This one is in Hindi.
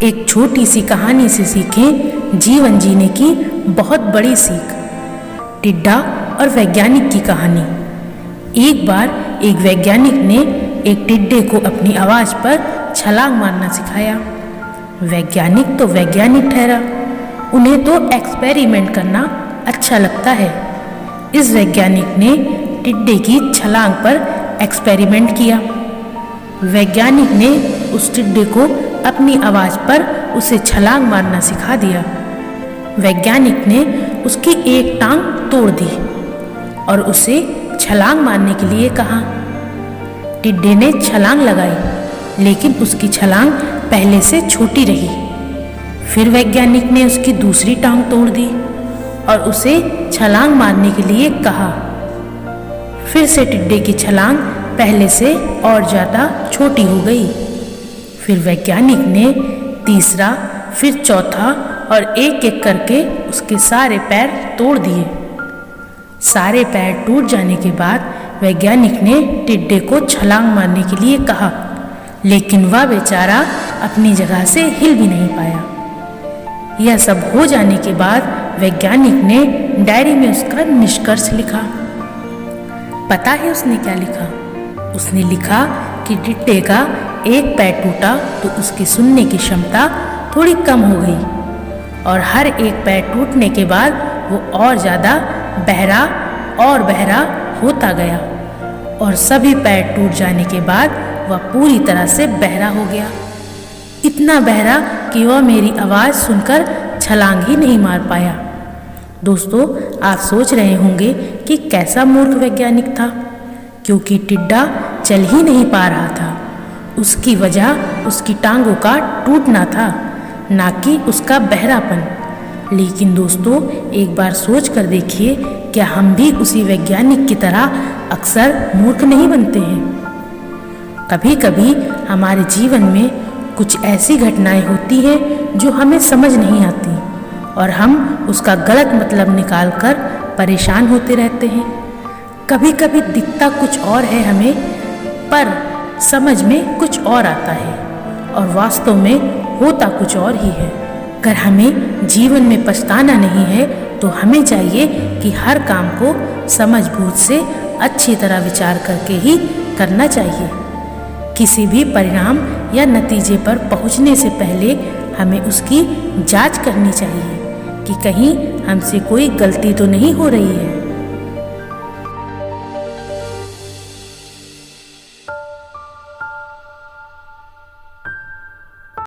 एक छोटी सी कहानी से सीखें जीवन जीने की बहुत बड़ी सीख। टिड्डा और वैज्ञानिक की कहानी। एक बार एक वैज्ञानिक ने एक टिड्डे को अपनी आवाज़ पर छलांग मारना सिखाया। वैज्ञानिक तो वैज्ञानिक ठहरा, उन्हें तो एक्सपेरिमेंट करना अच्छा लगता है। इस वैज्ञानिक ने टिड्डे की छलांग पर एक्सपेरिमेंट किया। वैज्ञानिक ने उस टिड्डे को अपनी आवाज़ पर उसे छलांग मारना सिखा दिया। वैज्ञानिक ने उसकी एक टांग तोड़ दी और उसे छलांग मारने के लिए कहा। टिड्डे ने छलांग लगाई, लेकिन उसकी छलांग पहले से छोटी रही। फिर वैज्ञानिक ने उसकी दूसरी टांग तोड़ दी और उसे छलांग मारने के लिए कहा। फिर से टिड्डे की छलांग पहले से और ज़्यादा छोटी हो गई। फिर वैज्ञानिक ने तीसरा, फिर चौथा और एक एक करके उसके सारे पैर तोड़ दिए। सारे पैर टूट जाने के बाद वैज्ञानिक ने टिड्डे को छलांग मारने के लिए कहा, लेकिन वह बेचारा अपनी जगह से हिल भी नहीं पाया। यह सब हो जाने के बाद वैज्ञानिक ने डायरी में उसका निष्कर्ष लिखा। पता है उसने क्या लिखा? उसने लिखा कि टिड्डे का एक पैर टूटा तो उसकी सुनने की क्षमता थोड़ी कम हो गई और हर एक पैर टूटने के बाद वो और ज़्यादा बहरा होता गया और सभी पैर टूट जाने के बाद वह पूरी तरह से बहरा हो गया। इतना बहरा कि वह मेरी आवाज़ सुनकर छलांग ही नहीं मार पाया। दोस्तों, आप सोच रहे होंगे कि कैसा मूर्ख वैज्ञानिक था, क्योंकि टिड्डा चल ही नहीं पा रहा था। उसकी वजह उसकी टांगों का टूटना था, ना कि उसका बहरापन। लेकिन दोस्तों, एक बार सोच कर देखिए, क्या हम भी उसी वैज्ञानिक की तरह अक्सर मूर्ख नहीं बनते हैं? कभी कभी हमारे जीवन में कुछ ऐसी घटनाएं होती हैं जो हमें समझ नहीं आती और हम उसका गलत मतलब निकालकर परेशान होते रहते हैं। कभी कभी दिखता कुछ और है हमें, पर समझ में कुछ और आता है और वास्तव में होता कुछ और ही है। अगर हमें जीवन में पछताना नहीं है तो हमें चाहिए कि हर काम को समझबूझ से अच्छी तरह विचार करके ही करना चाहिए। किसी भी परिणाम या नतीजे पर पहुंचने से पहले हमें उसकी जांच करनी चाहिए कि कहीं हमसे कोई गलती तो नहीं हो रही है।